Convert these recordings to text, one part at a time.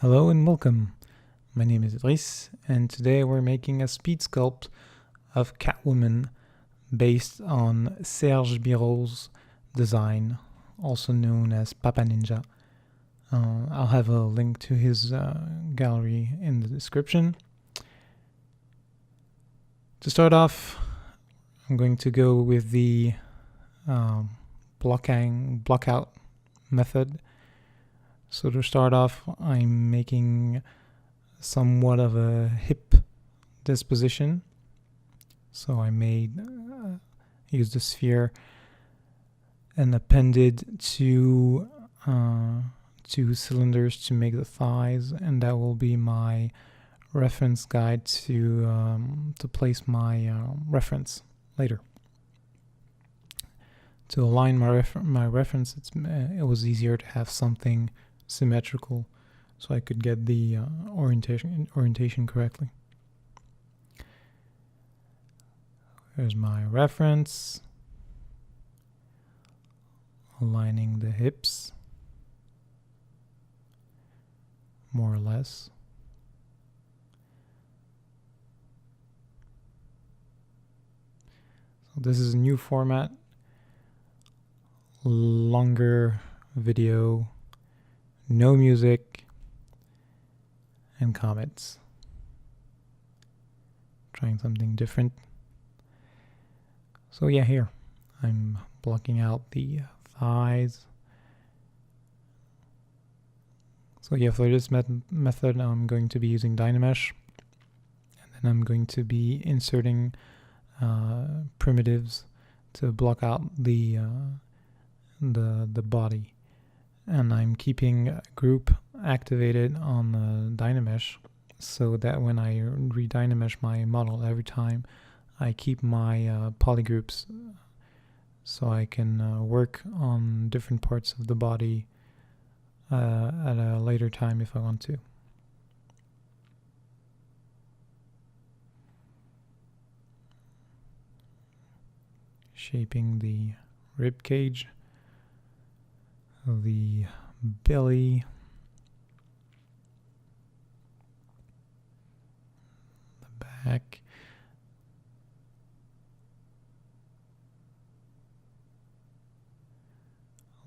Hello and welcome. My name is Idris, and today we're making a speed sculpt of Catwoman based on Serge Birault's design, also known as PapaNinja. I'll have a link to his gallery in the description. To start off, I'm going to go with the blockout method. So to start off, I'm making somewhat of a hip disposition. So I used a sphere and appended two cylinders to make the thighs, and that will be my reference guide to place my reference later. To align my reference, it was easier to have something symmetrical, so I could get the orientation correctly. Here's my reference, aligning the hips, more or less. So this is a new format, longer video, no music, and comments. Trying something different. So yeah, here I'm blocking out the thighs. So yeah, for this method I'm going to be using dynamesh, and then I'm going to be inserting primitives to block out the body. And I'm keeping a group activated on the dynamesh, so that when I re-dynamesh my model every time, I keep my polygroups, so I can work on different parts of the body at a later time if I want to. Shaping the rib cage, the belly, the back,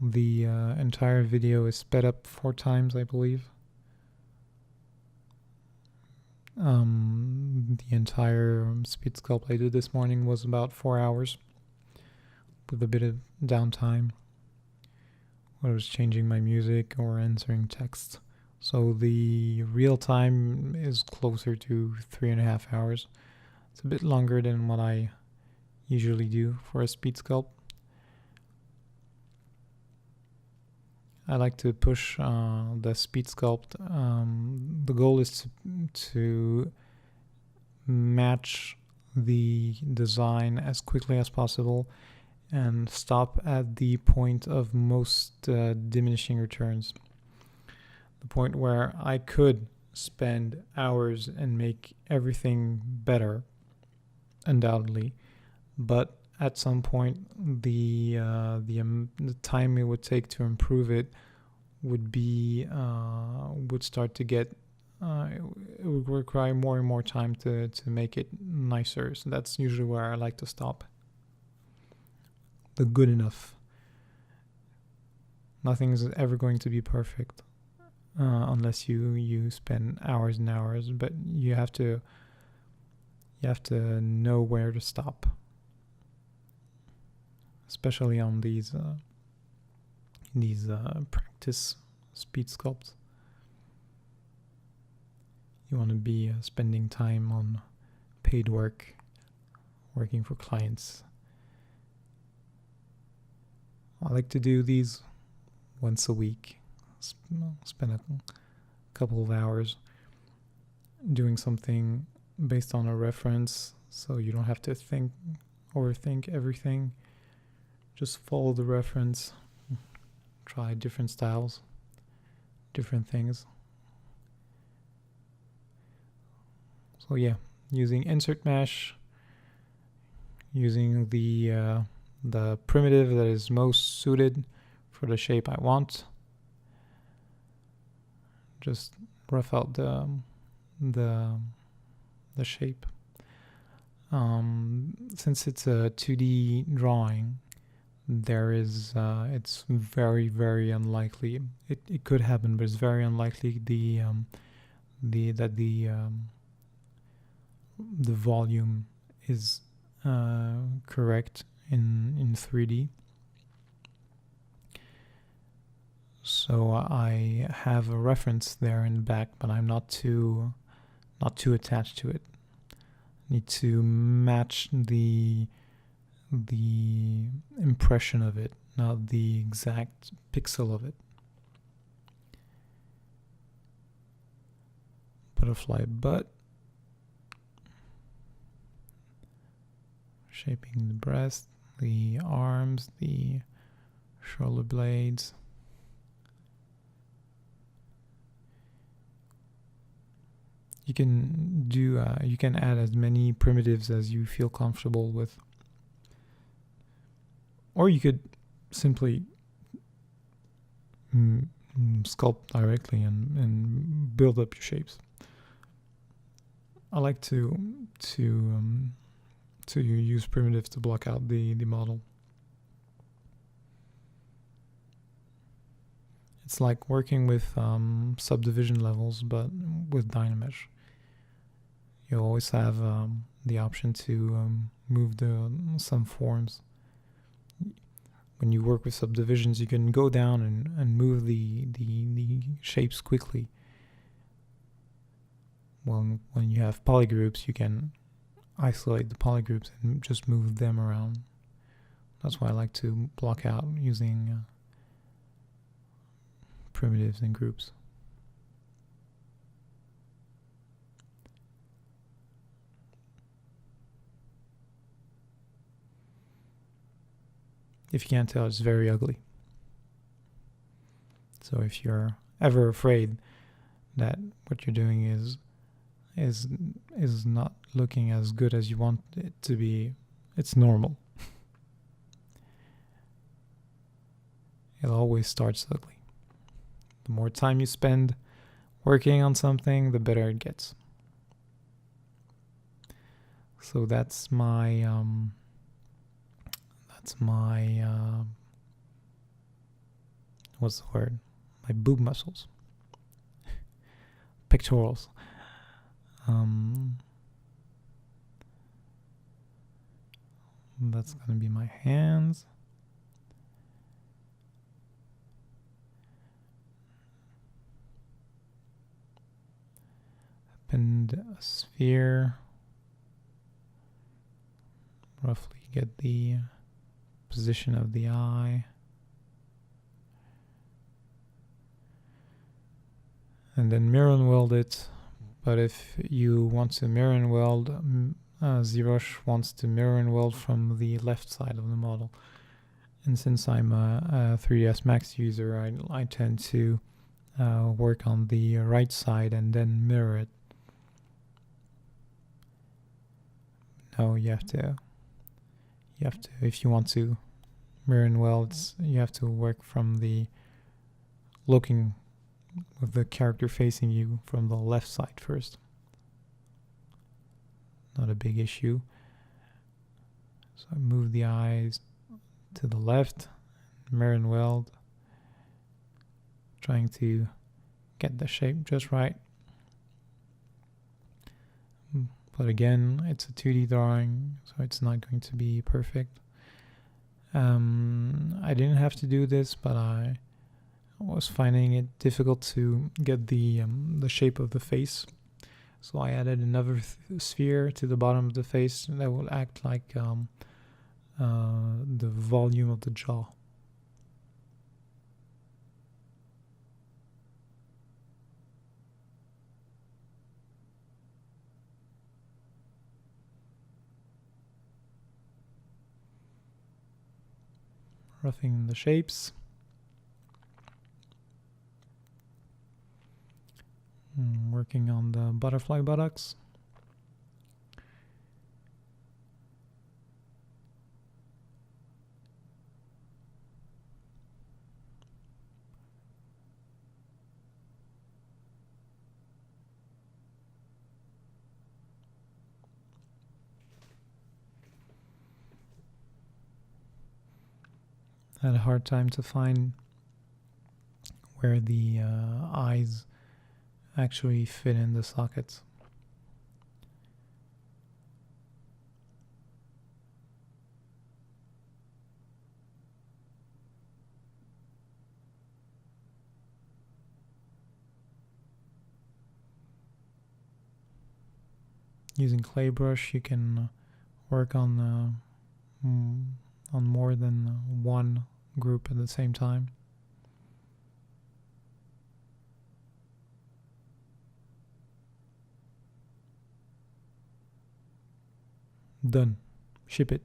the entire video is sped up 4 times, I believe. The entire speed sculpt I did this morning was about 4 hours, with a bit of downtime. I was changing my music or answering text. So the real time is closer to 3.5 hours. It's a bit longer than what I usually do for a speed sculpt. I like to push the speed sculpt. The goal is to match the design as quickly as possible and stop at the point of most diminishing returns. The point where I could spend hours and make everything better, undoubtedly, but at some point the time it would take to improve it would start to get it would require more and more time to make it nicer. So that's usually where I like to stop. The good enough. Nothing is ever going to be perfect unless you spend hours and hours, but you have to know where to stop, especially on these practice speed sculpts. You want to be spending time on paid work, working for clients. I like to do these once a week. Spend a couple of hours doing something based on a reference, so you don't have to overthink everything. Just follow the reference, try different styles, different things. So yeah, using insert mesh, using the primitive that is most suited for the shape I want. just rough out the shape. Since it's a 2D drawing, there is it's very, very unlikely. It could happen, but it's very unlikely that the volume is correct in 3D. So I have a reference there in the back, but I'm not too attached to it. Need to match the impression of it, not the exact pixel of it. Butterfly butt. Shaping the breast, the arms, the shoulder blades. You can do you can add as many primitives as you feel comfortable with, or you could simply sculpt directly and build up your shapes. I like to use primitives to block out the model. It's like working with subdivision levels, but with dynamesh. You always have the option to move some forms. When you work with subdivisions, you can go down and move the shapes quickly. Well, when you have polygroups, you can isolate the polygroups and just move them around. That's why I like to block out using primitives and groups. If you can't tell, it's very ugly. So if you're ever afraid that what you're doing is not looking as good as you want it to be, it's normal. It always starts ugly. The more time you spend working on something, the better it gets. So that's my what's the word? My boob muscles. Pectorals. That's gonna be my hands. Append a sphere. Roughly get the position of the eye. And then mirror and weld it. But if you want to mirror and weld, ZBrush wants to mirror and weld from the left side of the model. And since I'm a 3ds Max user, I tend to work on the right side and then mirror it. No, you have to, if you want to mirror and weld, you have to work from the looking with the character facing you from the left side first. Not a big issue. So I move the eyes to the left, mirror and weld, trying to get the shape just right. But again, it's a 2D drawing, so it's not going to be perfect. I didn't have to do this, but I was finding it difficult to get the shape of the face. So I added another sphere to the bottom of the face that will act like the volume of the jaw. Roughing the shapes. Working on the butterfly buttocks. I had a hard time to find where the eyes actually fit in the sockets. Using clay brush, you can work on more than one group at the same time. Done. Ship it.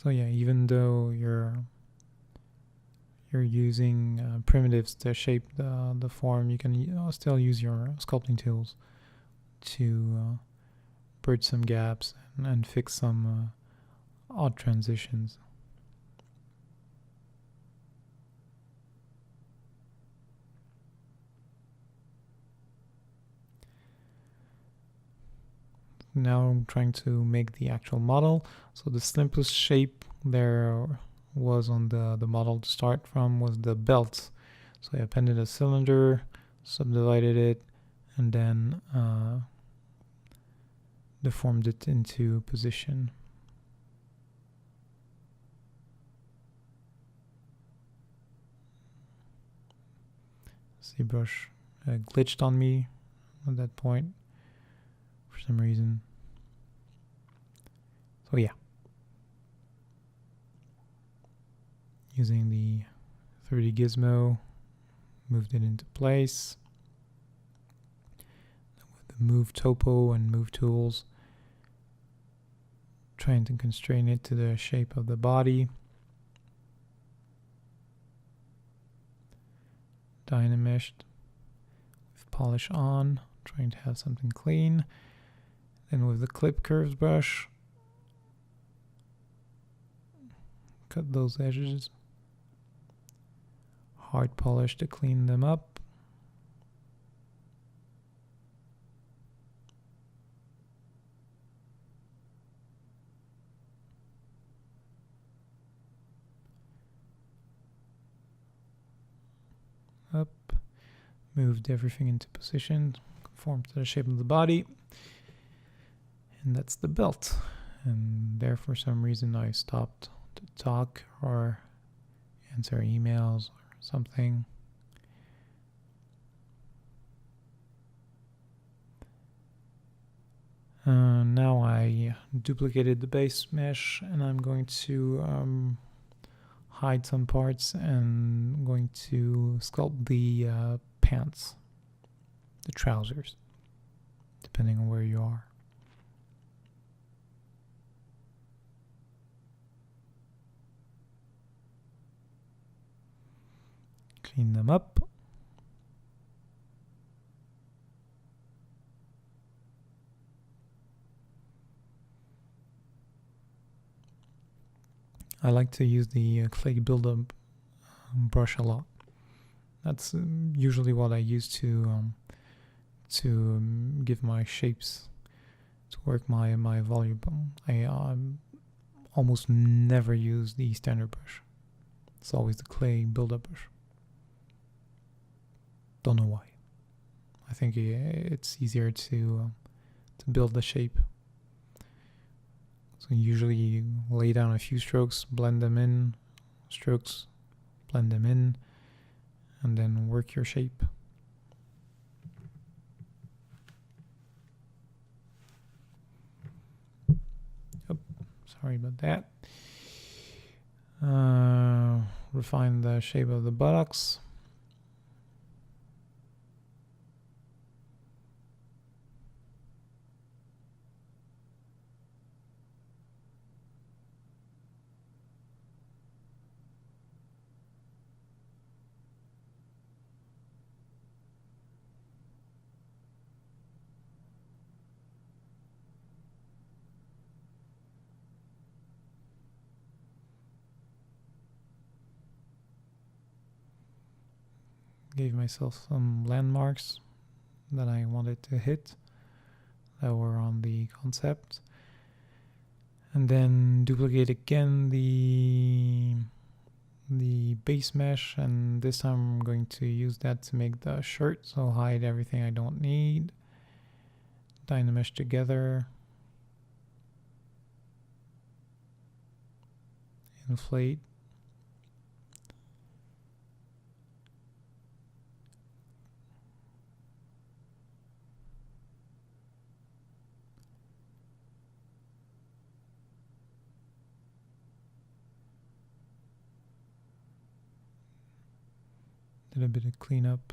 So yeah, even though you're using primitives to shape the form, you can still use your sculpting tools to bridge some gaps and fix some odd transitions. Now I'm trying to make the actual model. So the simplest shape there was on the model to start from was the belt. So I appended a cylinder, subdivided it, and then deformed it into position. ZBrush glitched on me at that point for some reason. So yeah, using the 3D gizmo, moved it into place. With the move topo and move tools, trying to constrain it to the shape of the body. Dynameshed with polish on, trying to have something clean. Then with the clip curves brush, cut those edges, hard polish to clean them up. Up, moved everything into position, conform to the shape of the body, and that's the belt. And there, for some reason, I stopped to talk or answer emails or something. Now I duplicated the base mesh, and I'm going to hide some parts, and I'm going to sculpt the pants, the trousers, depending on where you are. Clean them up. I like to use the clay buildup brush a lot. That's usually what I use to give my shapes, to work my volume. I almost never use the standard brush. It's always the clay buildup brush. Don't know why. I think it's easier to build the shape. So usually you lay down a few strokes, blend them in, strokes, blend them in, and then work your shape. Oh, sorry about that. Refine the shape of the buttocks. Gave myself some landmarks that I wanted to hit that were on the concept. And then duplicate again the base mesh, and this time I'm going to use that to make the shirt, so hide everything I don't need. Dynamesh together. Inflate. Did a bit of cleanup.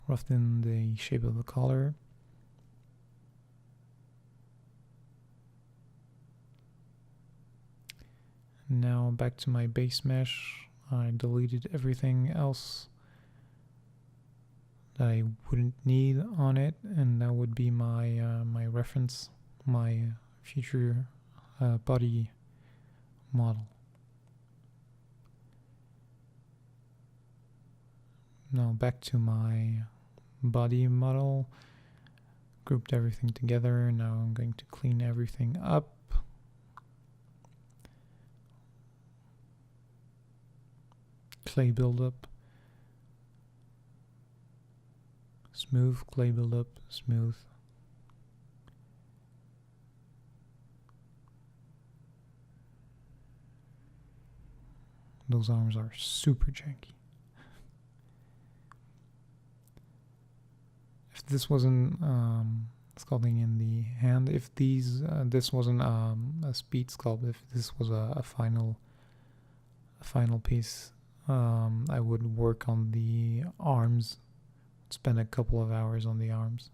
Roughed in the shape of the collar. Now back to my base mesh. I deleted everything else that I wouldn't need on it, and that would be my my reference, my future body model. Now back to my body model. Grouped everything together. Now I'm going to clean everything up. Clay buildup. Smooth, clay buildup, smooth. Those arms are super janky. If this wasn't sculpting in the hand, if this wasn't a speed sculpt, if this was a final piece, I would work on the arms, spend a couple of hours on the arms,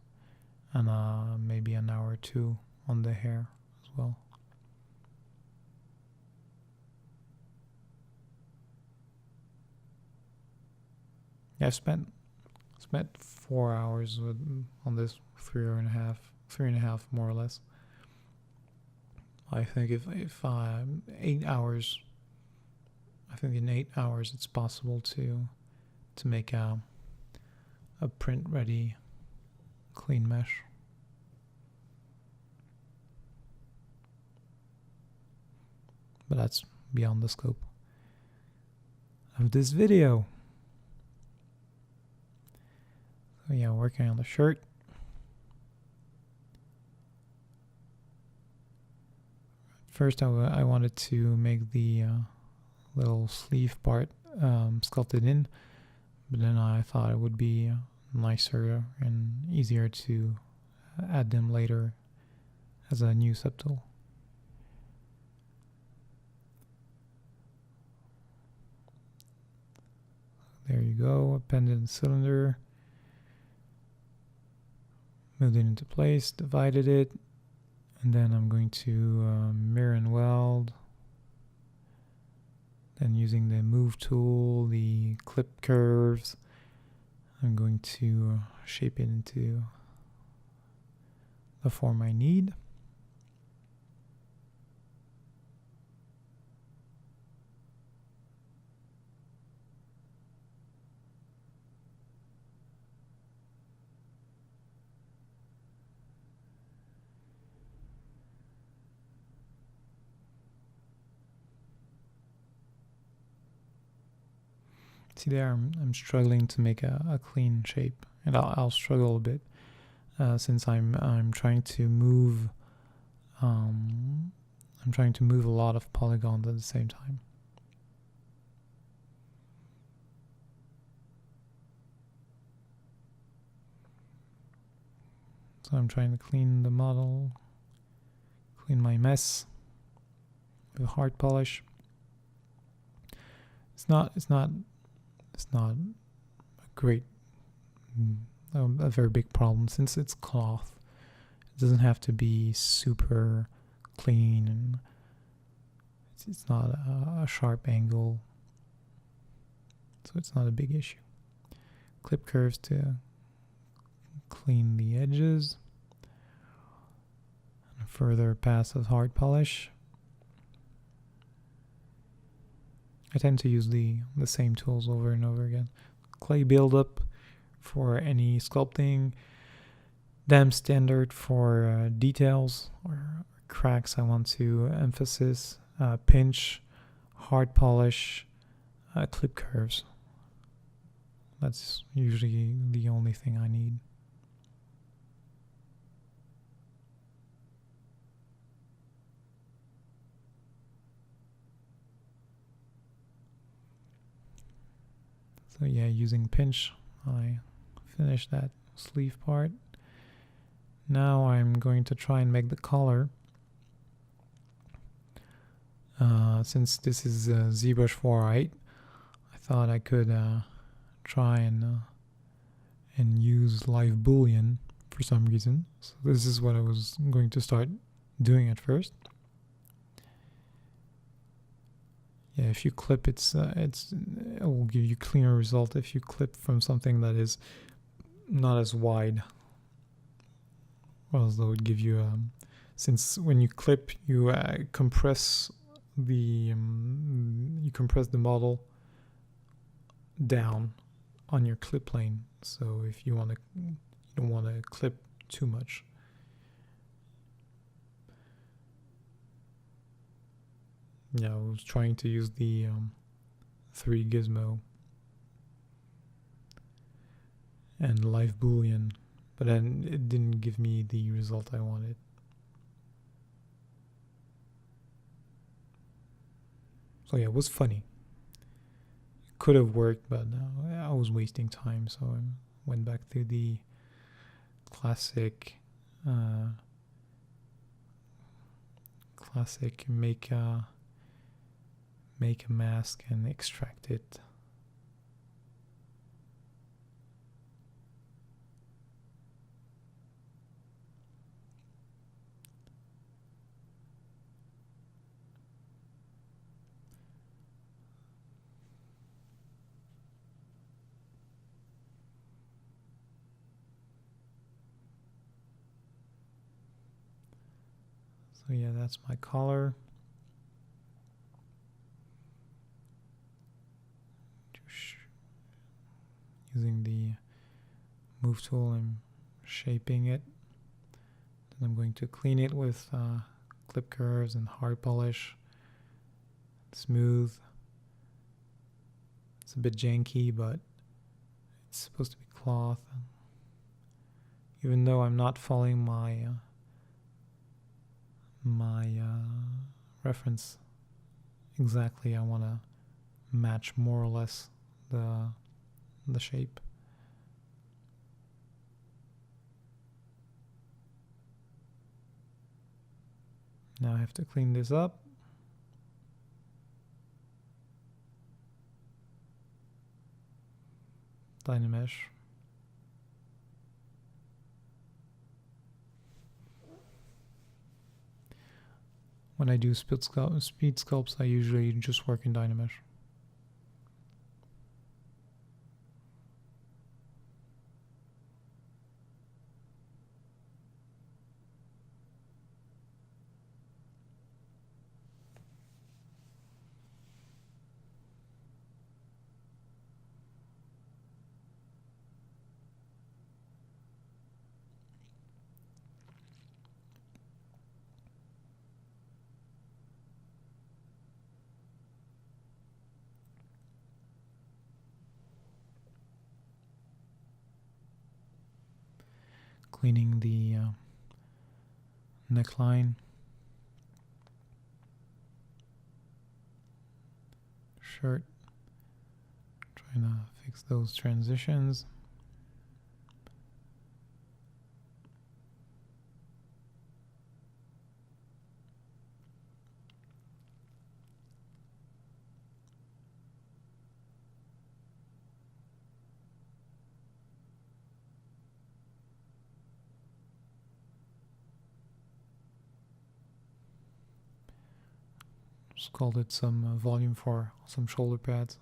and maybe an hour or two on the hair as well. Yeah, I've spent 4 hours on this, three and a half more or less. I think if 8 hours, I think in 8 hours it's possible to make a print ready clean mesh. But that's beyond the scope of this video. So yeah, working on the shirt. First I wanted to make the little sleeve part sculpted in, but then I thought it would be nicer and easier to add them later as a new subtool. There you go, appended cylinder. Moved it into place, divided it, and then I'm going to mirror and weld. Then using the move tool, the clip curves, I'm going to shape it into the form I need. See there, I'm struggling to make a clean shape, and I'll struggle a bit since I'm trying to move. I'm trying to move a lot of polygons at the same time. So I'm trying to clean the model, clean my mess with hard polish. It's not a great, a very big problem since it's cloth. It doesn't have to be super clean, and it's not a sharp angle, so it's not a big issue. clip curves to clean the edges. And a further pass of hard polish. I tend to use the same tools over and over again. Clay buildup for any sculpting. Damp standard for details or cracks I want to emphasize. Pinch, hard polish, clip curves. That's usually the only thing I need. So yeah, using pinch, I finished that sleeve part. Now I'm going to try and make the collar. Since this is ZBrush 4.8, I thought I could try and use live boolean for some reason. So this is what I was going to start doing at first. Yeah, if you clip, it will give you cleaner result if you clip from something that is not as wide. Well, as though it would give you since when you clip, you compress the model down on your clip plane. So if you don't want to clip too much. Yeah, I was trying to use the 3 gizmo and live boolean, but then it didn't give me the result I wanted. So yeah, it was funny. It could have worked, but I was wasting time, so I went back to the classic make a mask and extract it. So yeah, that's my collar. Using the move tool, I'm shaping it. Then I'm going to clean it with clip curves and hard polish. Smooth. It's a bit janky, but it's supposed to be cloth. Even though I'm not following my reference exactly, I want to match more or less the shape. Now I have to clean this up. Dynamesh. When I do speed sculpts, I usually just work in dynamesh. Cleaning the neckline, shirt, trying to fix those transitions. Just called it some volume for some shoulder pads.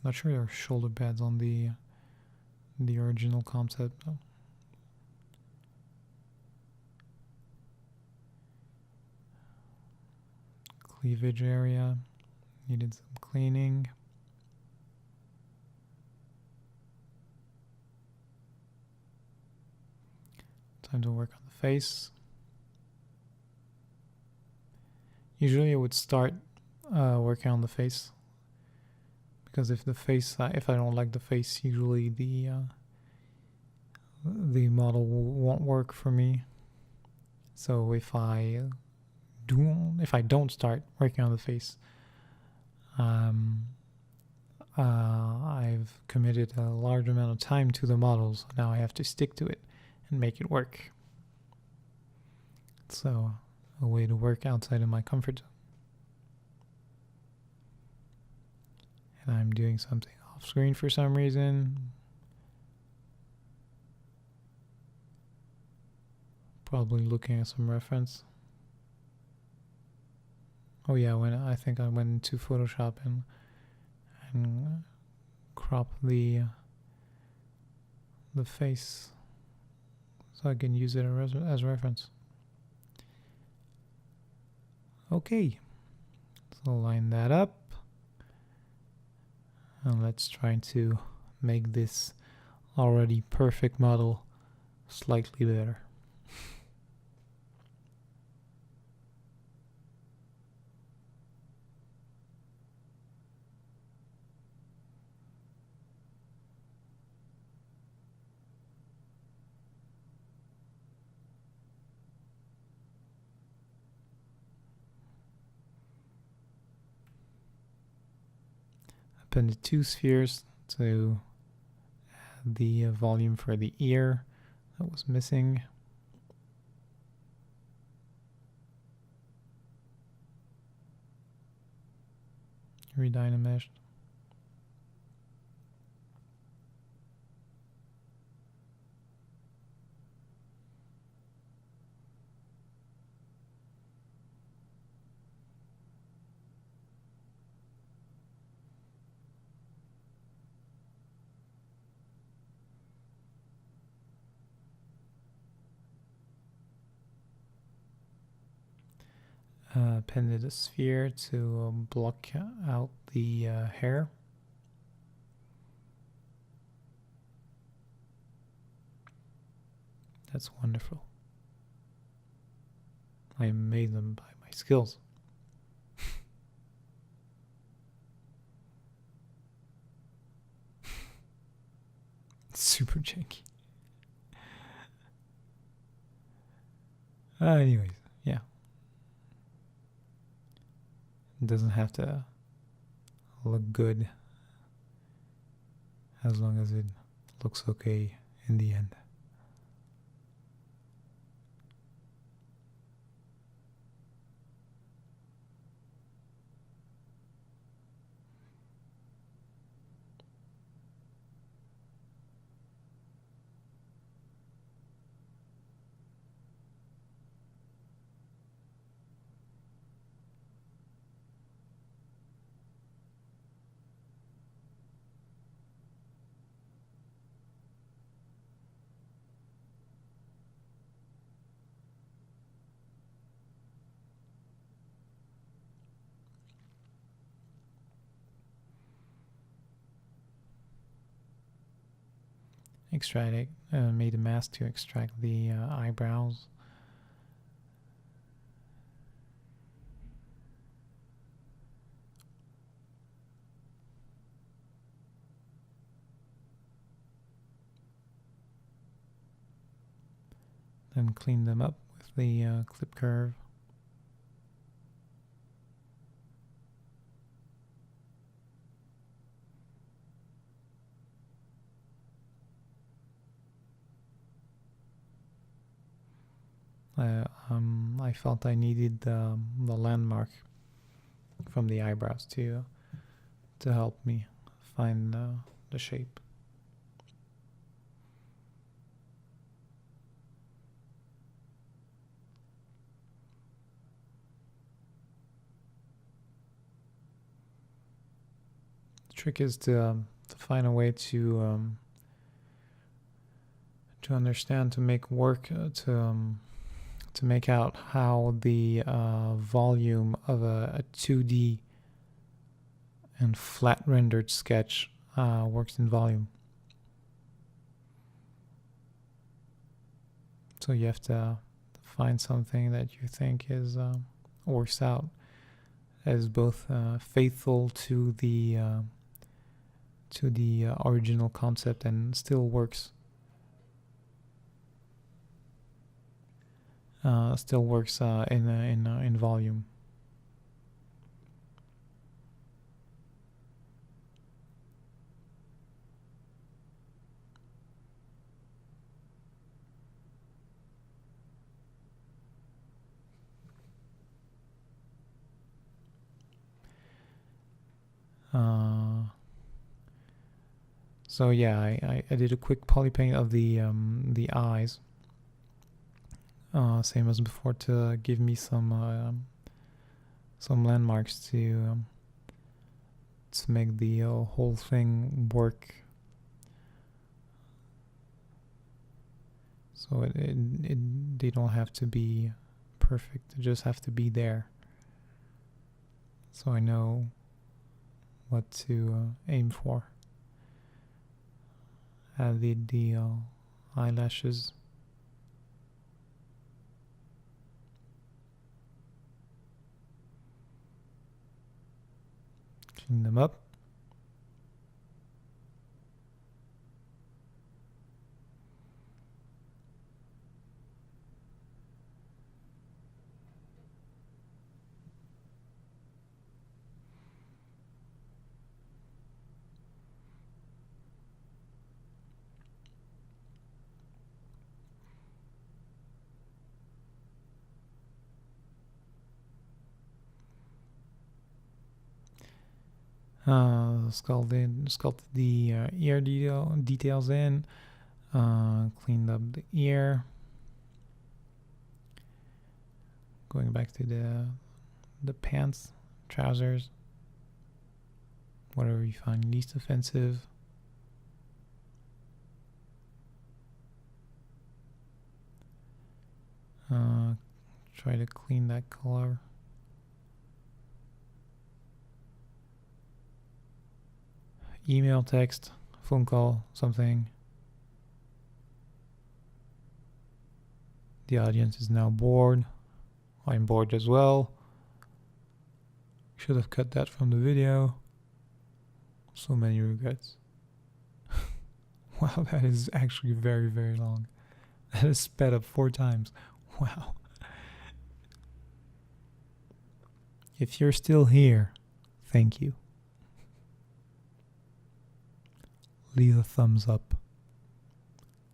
Not sure there are shoulder pads on the original concept. No. Cleavage area needed some cleaning. Time to work on the face. Usually I would start working on the face, because if I don't like the face, usually the model won't work for me. So if I don't start working on the face, I've committed a large amount of time to the model, so now I have to stick to it and make it work. So a way to work outside of my comfort zone. And I'm doing something off screen for some reason. Probably looking at some reference. Oh yeah, I think I went into Photoshop and crop the face so I can use it as reference. Okay, so line that up, and let's try to make this already perfect model slightly better. Appended 2 spheres to add the volume for the ear that was missing. Redynameshed. Appended a sphere to block out the hair. That's wonderful. I made them by my skills. It's super janky. Anyways, yeah. It doesn't have to look good as long as it looks okay in the end. Made a mask to extract the eyebrows. Then clean them up with the clip curve. I felt I needed the landmark from the eyebrows to help me find the shape. trick is to find a way to understand, to make work, to make out how the volume of a 2D and flat rendered sketch works in volume. So you have to find something that you think is works out as both faithful to the original concept and still works. In volume. So yeah, I did a quick poly paint of the eyes, same as before, to give me some landmarks to make the whole thing work. So they don't have to be perfect; they just have to be there. So I know what to aim for. Added the eyelashes. Clean them up. Sculpted the ear details in, cleaned up the ear. Going back to the pants, trousers, whatever you find least offensive. Try to clean that color. Email, text, phone call, something. The audience is now bored. I'm bored as well. Should have cut that from the video. So many regrets. Wow, that is actually very, very long. That is sped up 4 times. Wow. If you're still here, thank you. Leave a thumbs up.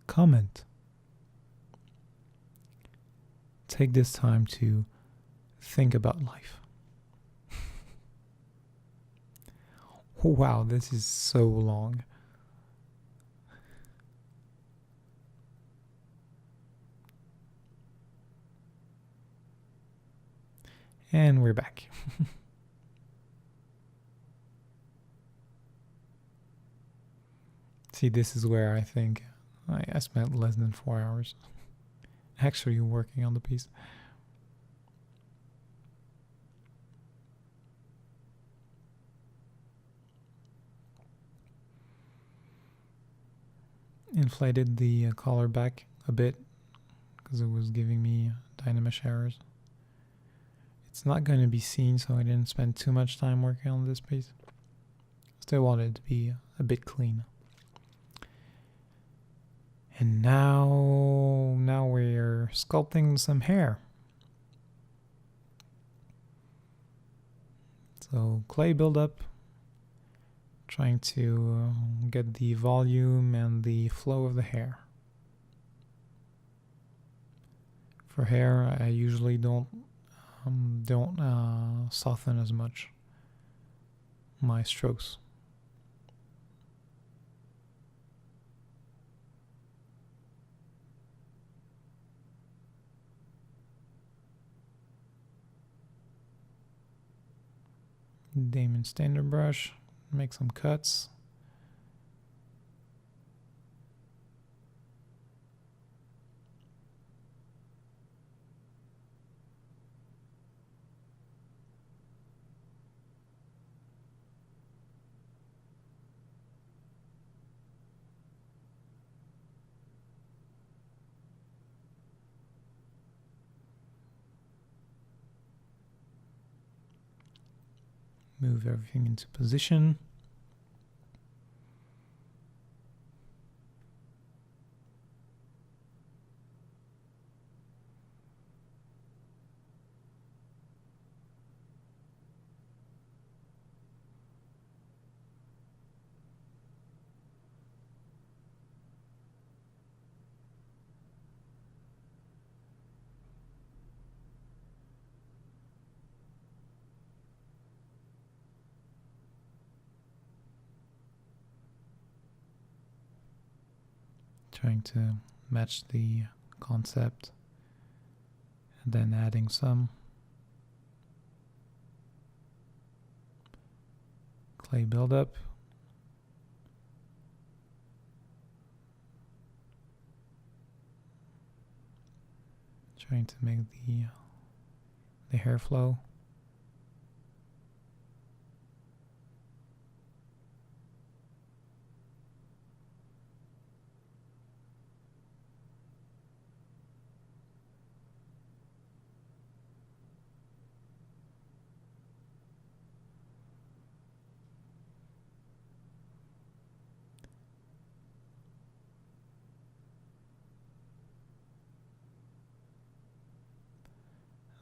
Comment. Take this time to think about life. Wow, this is so long. And we're back. See, this is where I think I spent less than 4 hours actually working on the piece. Inflated the collar back a bit because it was giving me dynamesh errors. It's not going to be seen, so I didn't spend too much time working on this piece. Still wanted it to be a bit clean. And now we're sculpting some hair. So clay buildup, trying to get the volume and the flow of the hair. For hair, I usually don't soften as much my strokes. Damon standard brush, make some cuts. Move everything into position. Trying to match the concept and then adding some clay buildup. Trying to make the hair flow.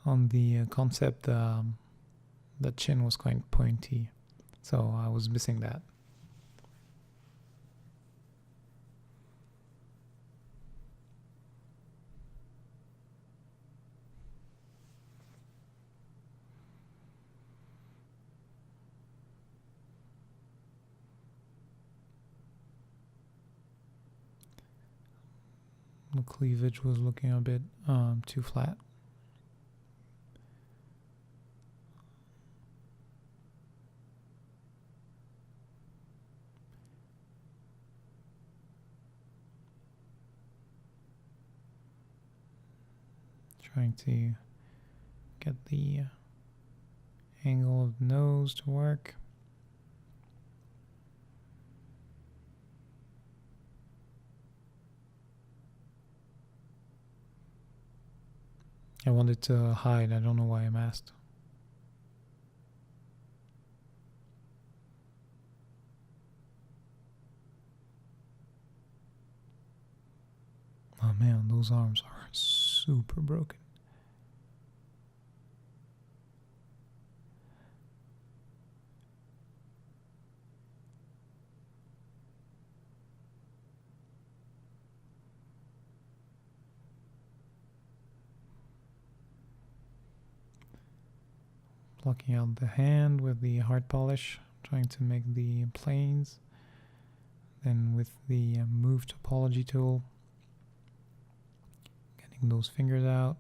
On the concept, the chin was quite pointy, so I was missing that. The cleavage was looking a bit too flat. Trying to get the angle of the nose to work. I wanted to hide, I don't know why I masked. Oh man, those arms are super broken. Blocking out the hand with the hard polish, trying to make the planes. Then with the move topology tool, getting those fingers out,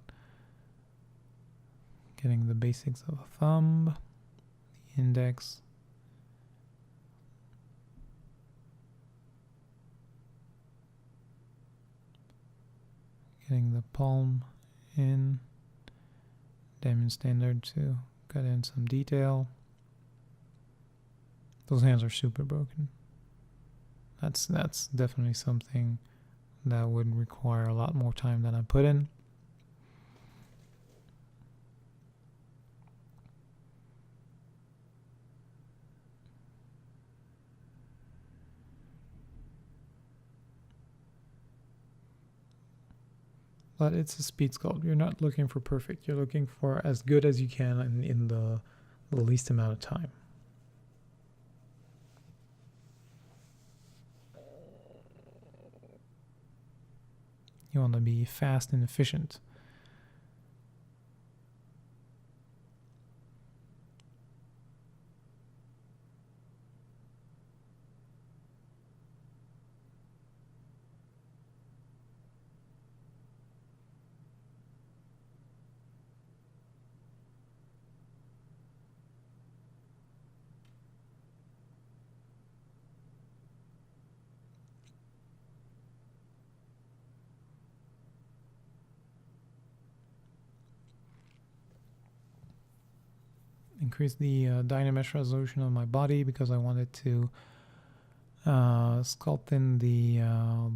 getting the basics of a thumb, the index, getting the palm in, diamond standard to cut in some detail. Those hands are super broken. That's definitely something that would require a lot more time than I put in. But it's a speed sculpt. You're not looking for perfect. You're looking for as good as you can in the least amount of time. You want to be fast and efficient. increase the dynamesh resolution of my body because I wanted to sculpt in the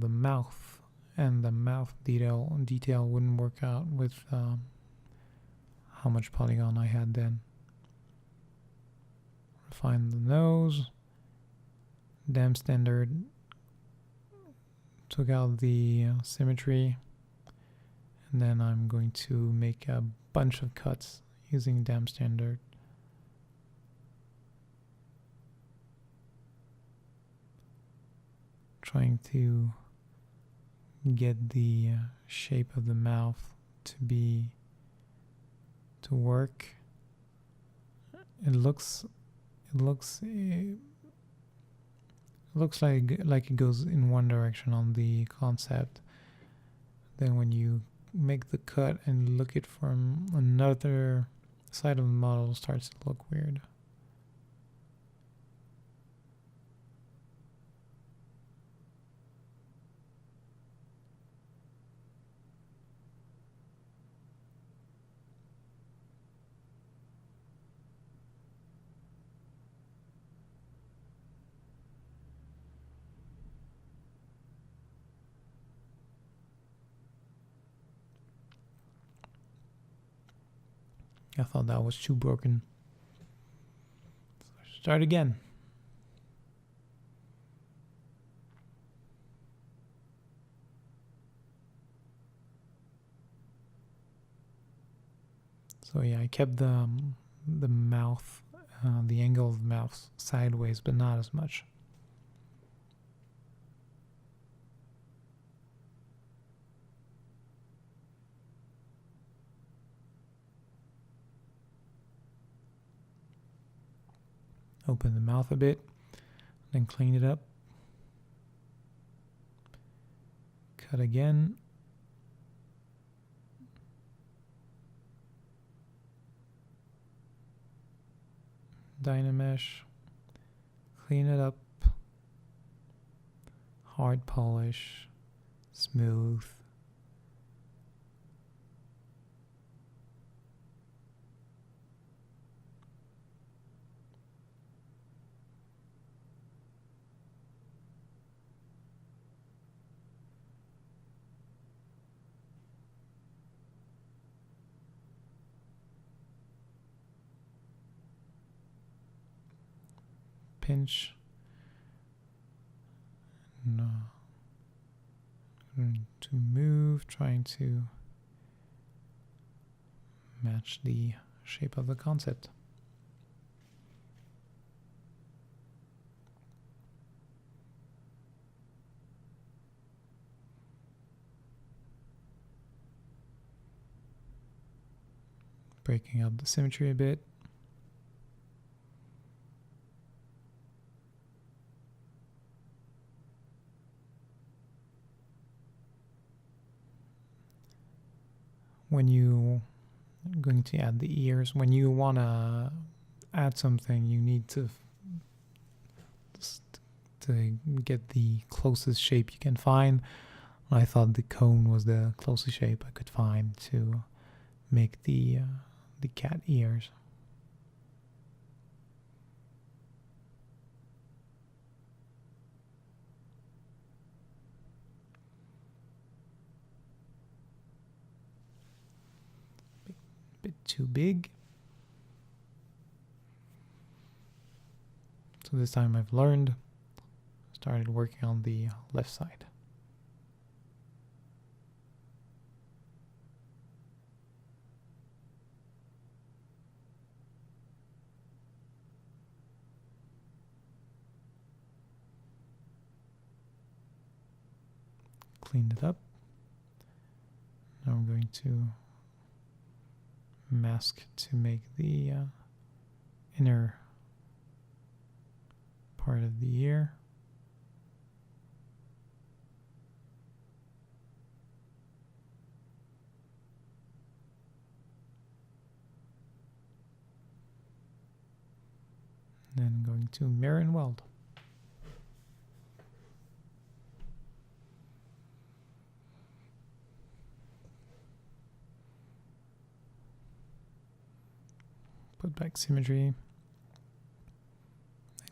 mouth, and the mouth detail wouldn't work out with how much polygon I had then. Refine the nose, dam standard, took out the symmetry, and then I'm going to make a bunch of cuts using dam standard. Trying to get the shape of the mouth to work. It looks like it goes in one direction on the concept. Then when you make the cut and look it from another side of the model, it starts to look weird. I thought that was too broken. So start again. So yeah, I kept the mouth, the angle of the mouth sideways, but not as much. Open the mouth a bit, then clean it up. Cut again. Dynamesh. Clean it up. Hard polish. Smooth. Pinch. No. To move, trying to match the shape of the concept. Breaking up the symmetry a bit. When you are going to add the ears, when you want to add something, you need to get the closest shape you can find. I thought the cone was the closest shape I could find to make the cat ears. Bit too big. So this time I've learned, started working on the left side. Cleaned it up. Now I'm going to mask to make the inner part of the ear. Then going to mirror and weld. put back symmetry and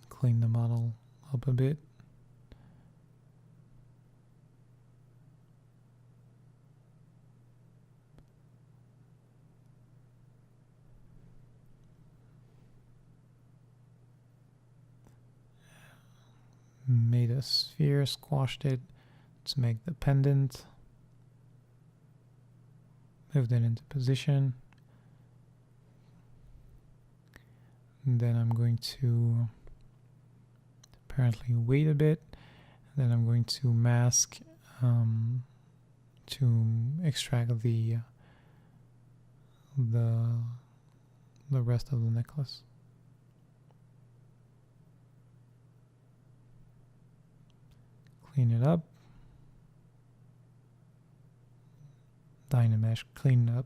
clean the model up a bit. Made a sphere, squashed it to make the pendant. Moved it into position. And then I'm going to apparently wait a bit. Then I'm going to mask to extract the rest of the necklace. Clean it up. Dynamesh, clean up.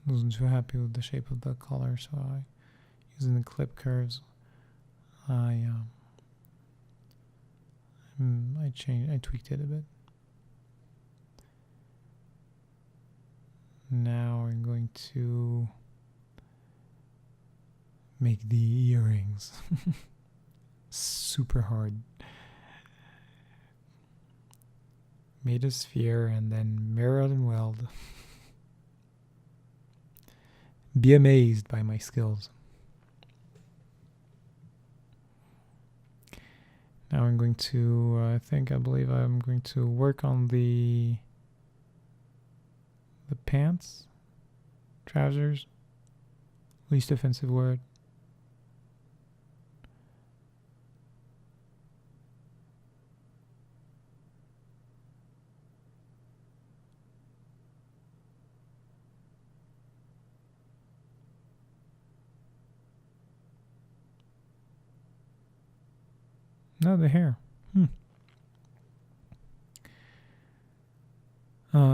Wasn't too happy with the shape of the collar, so using the clip curves, I tweaked it a bit. Now I'm going to make the earrings. Super hard. Made a sphere and then mirrored and weld. Be amazed by my skills. Now I'm going to, I believe I'm going to work on the pants, trousers, least offensive word. No, the hair.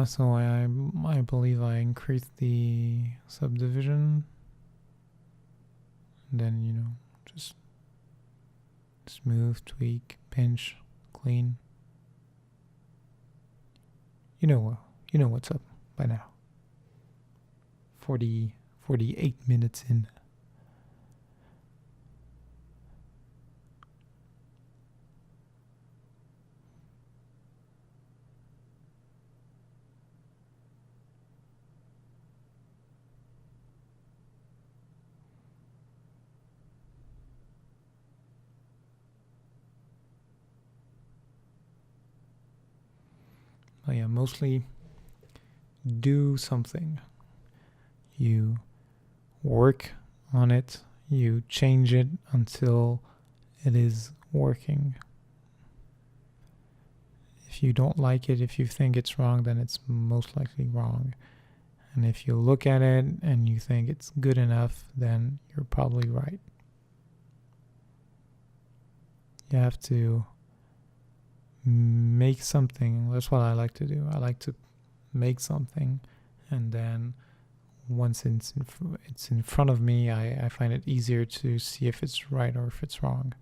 So I believe I increased the subdivision. And then, you know, just smooth, tweak, pinch, clean. You know what's up by now. 48 minutes in. Oh yeah, mostly do something. You work on it, you change it until it is working. If you don't like it, if you think it's wrong, then it's most likely wrong. And if you look at it and you think it's good enough, then you're probably right. You have to make something. That's what I like to do. I like to make something, and then once it's in front of me, I find it easier to see if it's right or if it's wrong.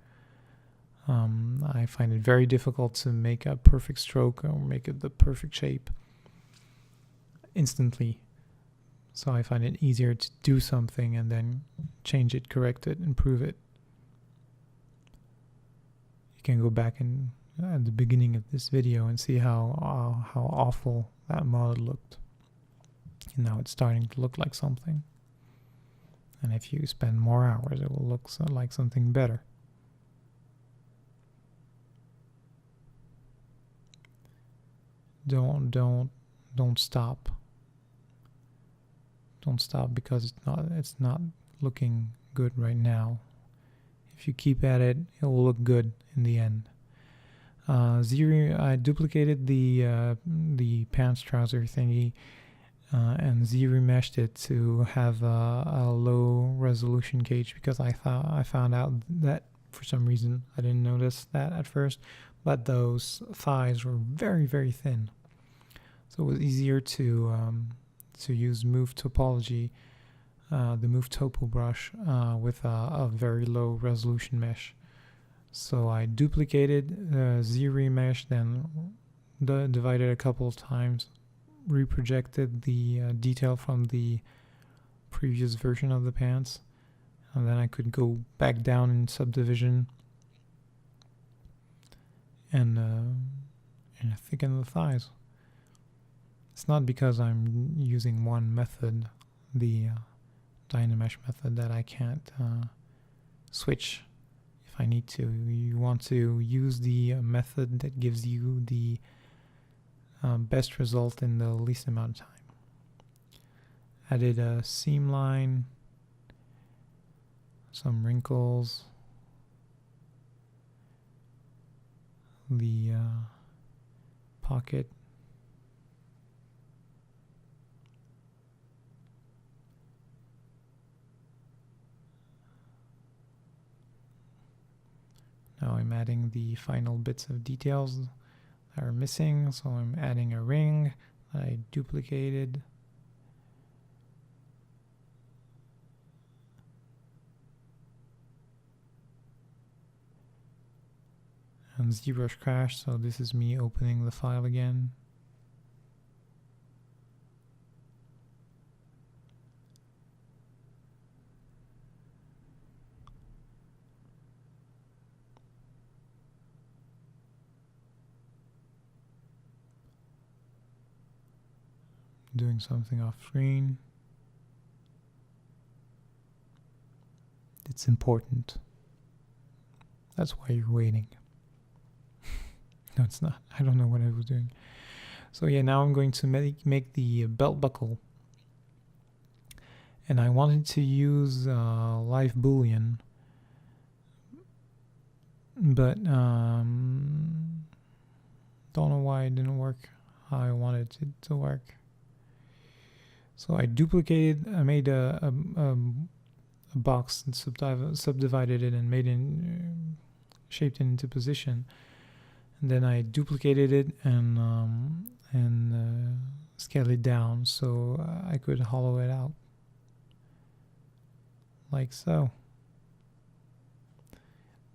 I find it very difficult to make a perfect stroke or make it the perfect shape instantly. So I find it easier to do something and then change it, correct it, improve it. You can go back and at the beginning of this video and see how awful that model looked. And now it's starting to look like something. And if you spend more hours, it will look like something better. Don't don't stop. Don't stop because it's not looking good right now. If you keep at it, it will look good in the end. I duplicated the pants trouser thingy and Z-remeshed it to have a low resolution gauge, because I found out that for some reason I didn't notice that at first, but those thighs were very, very thin, so it was easier to use Move Topology, the Move Topo brush, with a very low resolution mesh. So I duplicated Z-remesh, then divided a couple of times, reprojected the detail from the previous version of the pants, and then I could go back down in subdivision and thicken the thighs. It's not because I'm using one method, the dynamesh method, that I can't switch if I need to. You want to use the method that gives you the best result in the least amount of time. Added a seam line, some wrinkles, the pocket, now I'm adding the final bits of details that are missing. So I'm adding a ring that I duplicated, and ZBrush crashed, so this is me opening the file again. Doing something off screen. It's important. That's why you're waiting. No, it's not. I don't know what I was doing. So yeah, now I'm going to make the belt buckle. And I wanted to use live boolean, but don't know why it didn't work how I wanted it to work. So I made a box and subdivided it and made it, shaped it into position. And then I duplicated it and scaled it down so I could hollow it out, like so.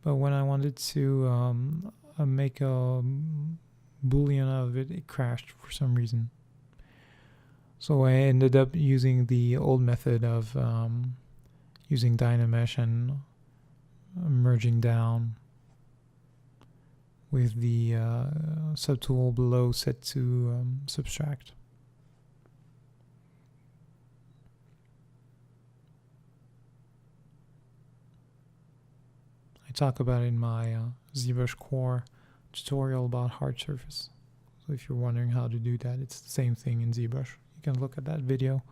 But when I wanted to make a boolean out of it, it crashed for some reason. So I ended up using the old method of using dynamesh and merging down with the subtool below set to subtract. I talk about it in my ZBrush Core tutorial about hard surface. So if you're wondering how to do that, it's the same thing in ZBrush. You can look at that video.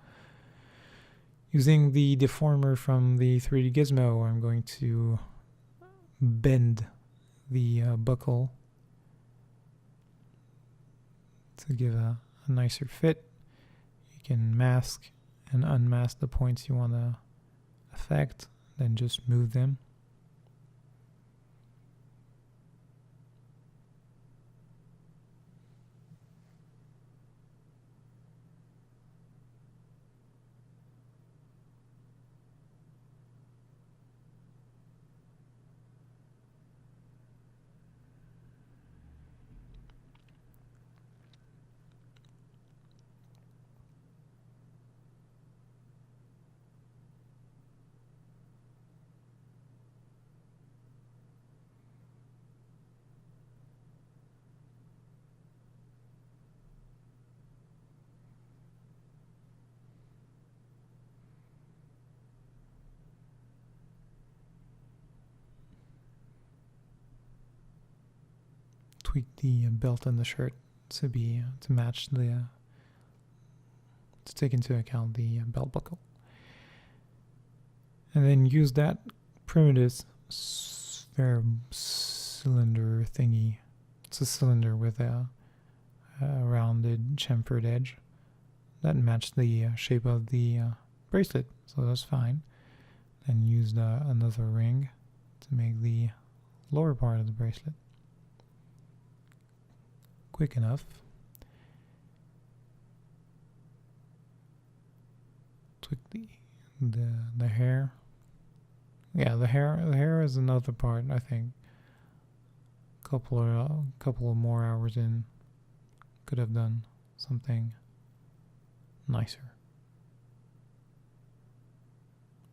Using the deformer from the 3D Gizmo, I'm going to bend the buckle to give a nicer fit. You can mask and unmask the points you want to affect, then just move them. Tweak the belt on the shirt to match the to take into account the belt buckle. And then use that primitive sphere cylinder thingy. It's a cylinder with a rounded chamfered edge that matched the shape of the bracelet, so that's fine. Then use another ring to make the lower part of the bracelet quick enough. Tweak the hair. Yeah, the hair is another part. I think couple of more hours in, could have done something nicer.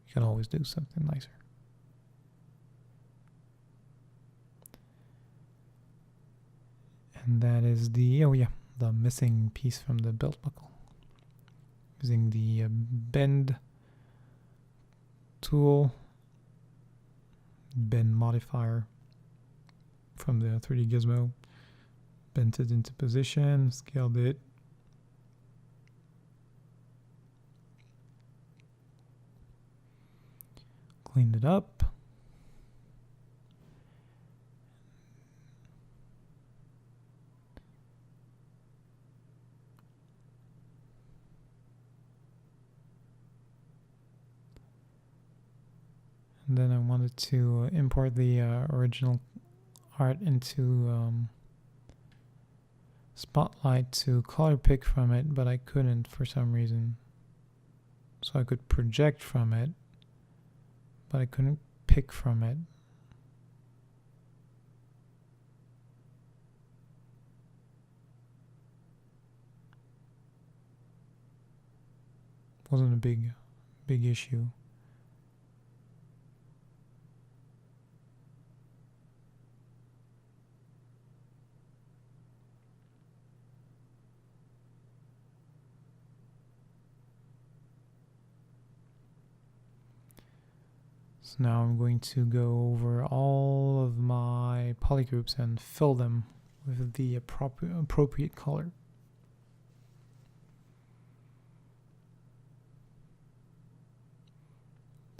You can always do something nicer. And that is the missing piece from the belt buckle. Using the bend tool, bend modifier from the 3D gizmo, bent it into position, scaled it, cleaned it up, and then I wanted to import the original art into Spotlight to color pick from it, but I couldn't for some reason. So I could project from it, but I couldn't pick from it. Wasn't a big issue. So now I'm going to go over all of my polygroups and fill them with the appropriate color.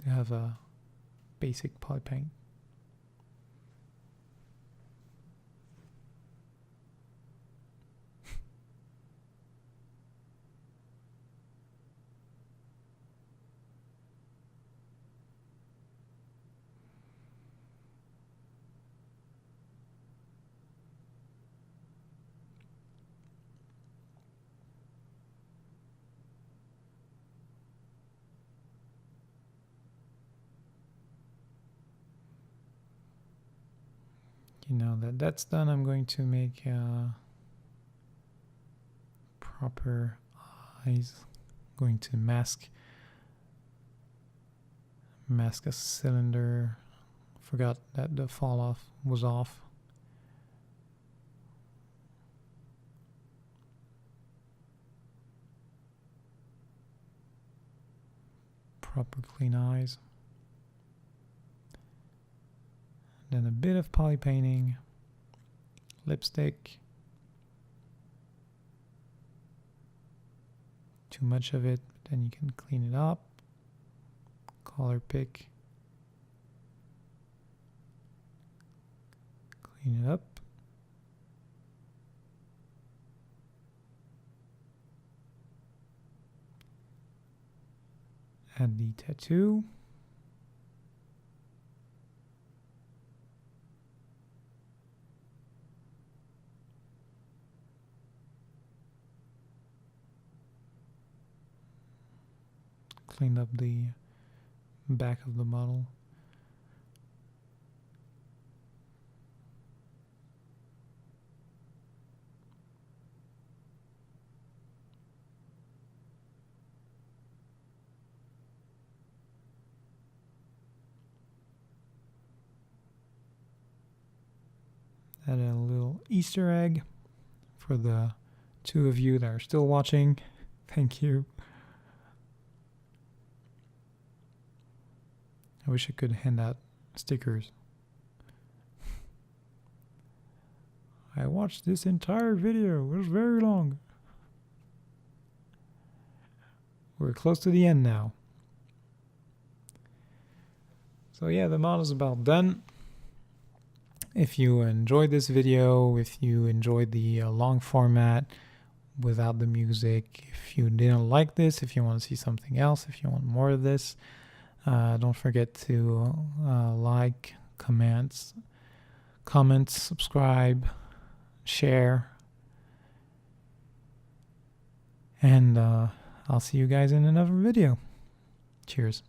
To have a basic poly paint. Now that that's done, I'm going to make proper eyes. I'm going to mask a cylinder. Forgot that the fall off was off. Proper clean eyes. Then a bit of poly painting, lipstick, too much of it, but then you can clean it up, color pick, clean it up, add the tattoo. Cleaned up the back of the model. Add a little Easter egg for the 2 of you that are still watching. Thank you. I wish I could hand out stickers. I watched this entire video. It was very long. we're close to the end now. So yeah, the model is about done. If you enjoyed this video, if you enjoyed the long format without the music, if you didn't like this, if you want to see something else, if you want more of this, don't forget to like, comment, subscribe, share, and I'll see you guys in another video. Cheers.